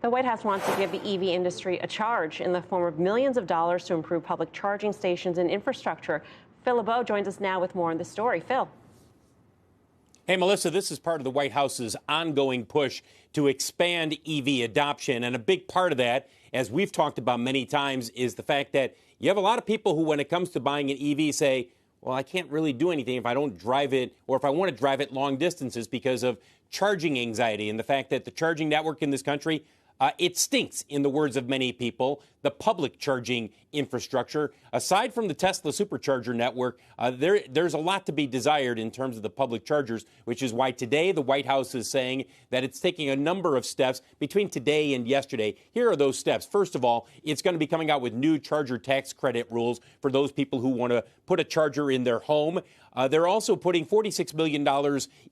The White House wants to give the EV industry a charge in the form of millions of dollars to improve public charging stations and infrastructure. Phil LeBeau joins us now with more on this story. Phil. Hey, Melissa, this is part of the White House's ongoing push to expand EV adoption. And a big part of that, as we've talked about many times, is the fact that you have a lot of people who, when it comes to buying an EV, say, well, I can't really do anything if I don't drive it, or if I want to drive it long distances because of charging anxiety and the fact that the charging network in this country, it stinks, in the words of many people, the public charging infrastructure. Aside from the Tesla supercharger network, there's a lot to be desired in terms of the public chargers, which is why today the White House is saying that it's taking a number of steps between today and yesterday. Here are those steps. First of all, it's going to be coming out with new charger tax credit rules for those people who want to put a charger in their home. They're also putting $46 million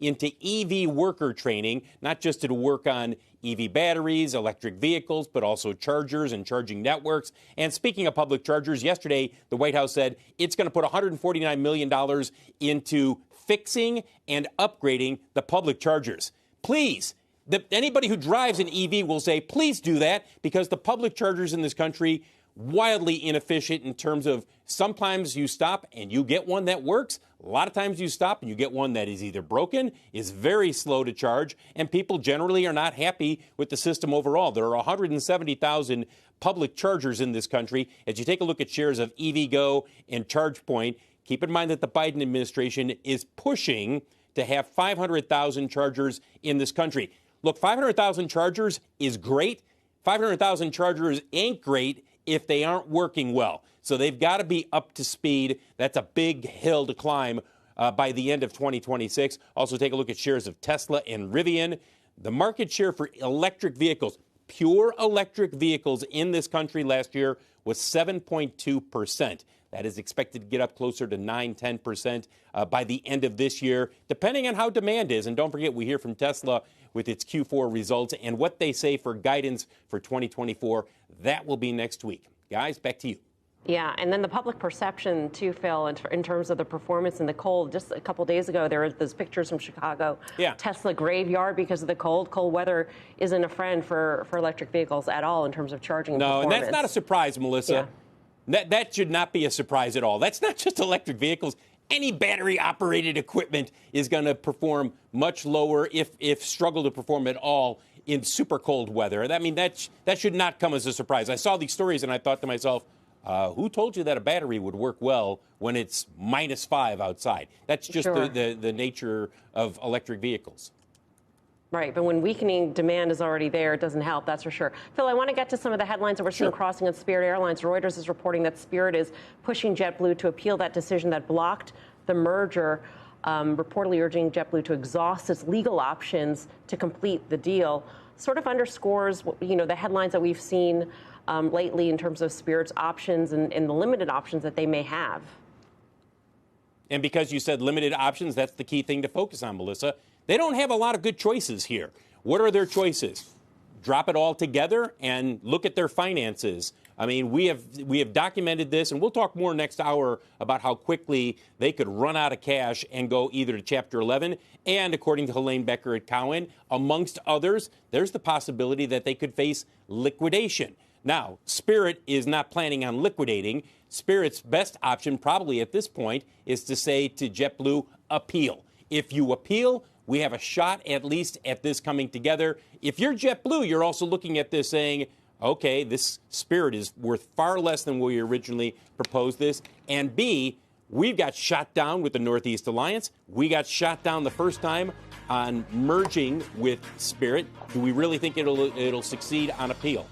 into EV worker training, not just to work on EV batteries, electric vehicles, but also chargers and charging networks. And speaking of public chargers, yesterday the White House said it's going to put $149 million into fixing and upgrading the public chargers. Please, anybody who drives an EV will say, please do that, because the public chargers in this country wildly inefficient in terms of sometimes you stop and you get one that works. A lot of times you stop and you get one that is either broken, is very slow to charge, and people generally are not happy with the system overall. There are 170,000 public chargers in this country. As you take a look at shares of EVgo and ChargePoint, keep in mind that the Biden administration is pushing to have 500,000 chargers in this country. Look, 500,000 chargers is great. 500,000 chargers ain't great if they aren't working well. So they've got to be up to speed. That's a big hill to climb by the end of 2026. Also, take a look at shares of Tesla and Rivian. The market share for electric vehicles, pure electric vehicles in this country last year was 7.2%. That is expected to get up closer to 9-10% by the end of this year, depending on how demand is. And don't forget, we hear from Tesla with its Q4 results and what they say for guidance for 2024. That will be next week. Guys, back to you. Yeah, and then the public perception, too, Phil, in terms of the performance in the cold. Just a couple days ago, there were those pictures from Chicago, Tesla graveyard because of the cold. Cold weather isn't a friend for electric vehicles at all in terms of charging performance. No, and that's not a surprise, Melissa. Yeah. That should not be a surprise at all. That's not just electric vehicles. Any battery-operated equipment is going to perform much lower, if struggle to perform at all, in super cold weather. I mean, that should not come as a surprise. I saw these stories and I thought to myself, who told you that a battery would work well when it's -5 outside? That's just the nature of electric vehicles. Right, but when weakening demand is already there, it doesn't help, that's for sure. Phil, I want to get to some of the headlines that we're seeing crossing on Spirit Airlines. Reuters is reporting that Spirit is pushing JetBlue to appeal that decision that blocked the merger, reportedly urging JetBlue to exhaust its legal options to complete the deal. Sort of underscores, the headlines that we've seen lately in terms of Spirit's options and the limited options that they may have. And because you said limited options, that's the key thing to focus on, Melissa. They don't have a lot of good choices here. What are their choices? Drop it all together and look at their finances. I mean, we have documented this, and we'll talk more next hour about how quickly they could run out of cash and go either to Chapter 11, and according to Helene Becker at Cowen, amongst others, there's the possibility that they could face liquidation. Now, Spirit is not planning on liquidating. Spirit's best option probably at this point is to say to JetBlue, appeal. If you appeal, we have a shot at least at this coming together. If you're JetBlue, you're also looking at this saying, okay, this Spirit is worth far less than we originally proposed this. And B, we've got shot down with the Northeast Alliance. We got shot down the first time on merging with Spirit. Do we really think it'll succeed on appeal?